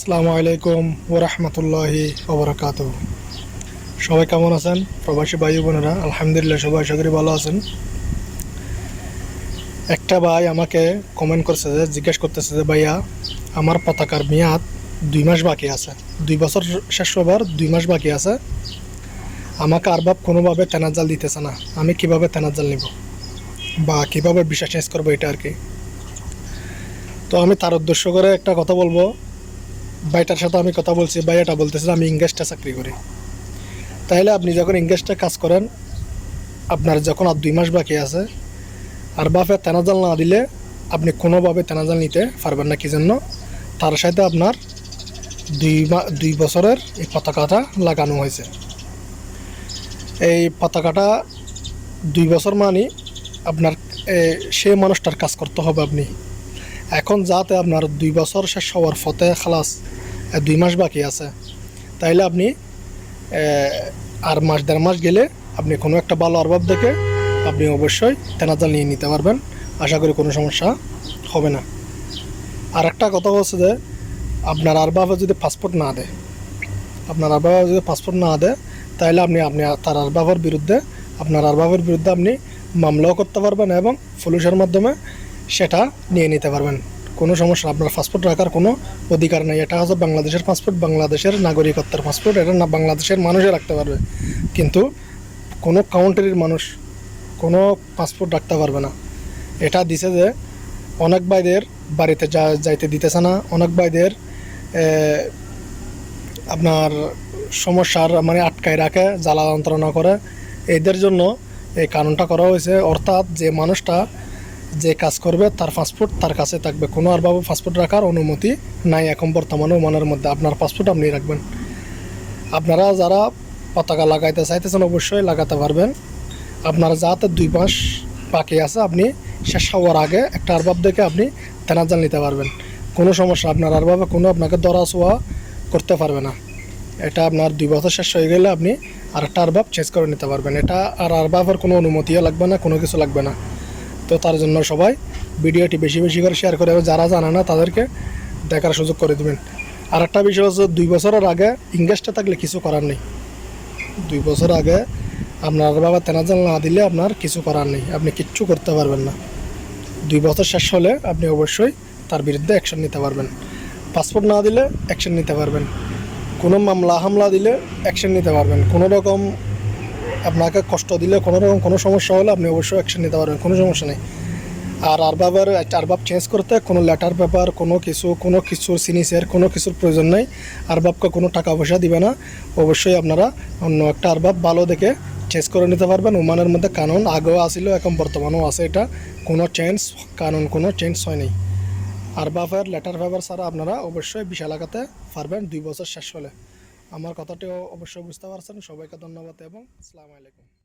আসসালামু আলাইকুম ওরহমতুল্লাহি ওবরাকাতুহু। সবাই কেমন আছেন? প্রবাসী ভাই বোনেরা, আলহামদুলিল্লাহ সবাই আশা করি ভালো আছেন। একটা ভাই আমাকে কমেন্ট করছে, যে জিজ্ঞেস করতেছে যে ভাইয়া, আমার পতাকার মেয়াদ 2 মাস বাকি আছে, 2 বছর শেষ হবার 2 মাস বাকি আছে, আমাকে আরবাব কোনোভাবে তেনাজাল দিতেছে না, আমি কিভাবে তেনাজাল নিব বা কিভাবে ভিসা চেঞ্জ করবো, এটা আর কি। তো আমি তার উদ্দেশ্য করে একটা কথা বলবো। ভাইটার সাথে আমি কথা বলছি, ভাইয়াটা বলতেছে আমি ইংরেজটা চাকরি করি। তাহলে আপনি যখন ইংরেজটা কাজ করেন, আপনার যখন আর 2 মাস বাকি আছে, আর বাপে তেনাজাল না দিলে আপনি কোনোভাবে তেনাজাল নিতে পারবেন না। কি জন্য? তার সাথে আপনার 2 বছরের এই পতাকাটা লাগানো হয়েছে। এই পতাকাটা 2 বছর মানে আপনার সেই মানুষটার কাজ করতে হবে আপনি। এখন যাতে আপনার 2 বছর শেষ হওয়ার পথে খালাস 2 মাস বাকি আছে, তাইলে আপনি আর মাস 1.5 মাস গেলে আপনি কোনো একটা ভালো আরবাব দেখে আপনি অবশ্যই তেনাজাল নিয়ে নিতে পারবেন। আশা করি কোনো সমস্যা হবে না। আর একটা কথা হচ্ছে যে আপনার আরবাবে যদি পাসপোর্ট না দেয়, তাহলে আপনি তার আরবাবের বিরুদ্ধে আপনি মামলাও করতে পারবেন এবং পুলিশের মাধ্যমে সেটা নিয়ে নিতে পারবেন। কোনো সমস্যা, আপনার পাসপোর্ট রাখার কোনো অধিকার নেই। এটা হচ্ছে বাংলাদেশের পাসপোর্ট, বাংলাদেশের নাগরিকত্বের পাসপোর্ট, এটা না বাংলাদেশের মানুষই রাখতে পারবে, কিন্তু কোনো কাউন্ট্রির মানুষ কোনো পাসপোর্ট রাখতে পারবে না। এটা দিছে যে অনেক ভাইদের বাড়িতে যাইতে দিতেছে না, অনেক ভাইদের আপনার সমস্যার মানে আটকায় রাখে, জ্বালা যন্ত্রণা করে। এদের জন্য এই কারণটা করা হয়েছে। অর্থাৎ যে মানুষটা যে কাজ করবে তার পাসপোর্ট তার কাছে থাকবে, কোনো আরভাবে পাসপোর্ট রাখার অনুমতি নাই এখন বর্তমানে ওমানের মধ্যে। আপনার পাসপোর্ট আপনি রাখবেন। আপনারা যারা পতাকা লাগাইতে চাইতেছেন অবশ্যই লাগাতে পারবেন। আপনারা যাতে 2 মাস বাকি আছে, আপনি শেষ হওয়ার আগে একটা আরবাব দেখে আপনি তেনাজাল নিতে পারবেন। কোনো সমস্যা, আপনার আরবাবে কোনো আপনাকে দরা ছোঁয়া করতে পারবে না। এটা আপনার 2 বছর শেষ হয়ে গেলে আপনি আর একটা আরবাব চেঞ্জ করে নিতে পারবেন। এটা আর আরবাবের কোনো অনুমতিও লাগবে না, কোনো কিছু লাগবে না। তো তার জন্য সবাই ভিডিওটি বেশি বেশি করে শেয়ার করে, যারা জানে না তাদেরকে দেখার সুযোগ করে দেবেন। আর একটা বিষয় হচ্ছে, 2 বছরের আগে ইংরেজটা থাকলে কিছু করার নেই। 2 বছর আগে আপনার বাবা তেনাজাল না দিলে আপনার কিছু করার নেই, আপনি কিচ্ছু করতে পারবেন না। 2 বছর শেষ হলে আপনি অবশ্যই তার বিরুদ্ধে অ্যাকশন নিতে পারবেন। পাসপোর্ট না দিলে অ্যাকশন নিতে পারবেন, কোনো হামলা দিলে অ্যাকশন নিতে পারবেন, কোনো রকম আপনাকে কষ্ট দিলে, কোনো রকম কোনো সমস্যা হলে আপনি অবশ্যই অ্যাকশন নিতে পারবেন, কোনো সমস্যা নেই। আর আরবাব চেঞ্জ করতে কোনো লেটার পেপার, কোনো কিছুর সিগনেচার, কোনো কিছুর প্রয়োজন নেই। আরবাবকে কোনো টাকা পয়সা দিবে না। অবশ্যই আপনারা অন্য একটা আরবাব ভালো দেখে চেঞ্জ করে নিতে পারবেন। ওমানের মধ্যে কানুন আগেও আসিল, এখন বর্তমানেও আছে, এটা কোনো কোনো চেঞ্জ হয়নি। আরবাবের লেটার পেপার ছাড়া আপনারা অবশ্যই ভিসা লাগাতে পারবেন 2 বছর শেষ হলে। আমার কথাটিও অবশ্যই বুঝতে পারছেন। সবাইকে ধন্যবাদ এবং আসসালামু আলাইকুম।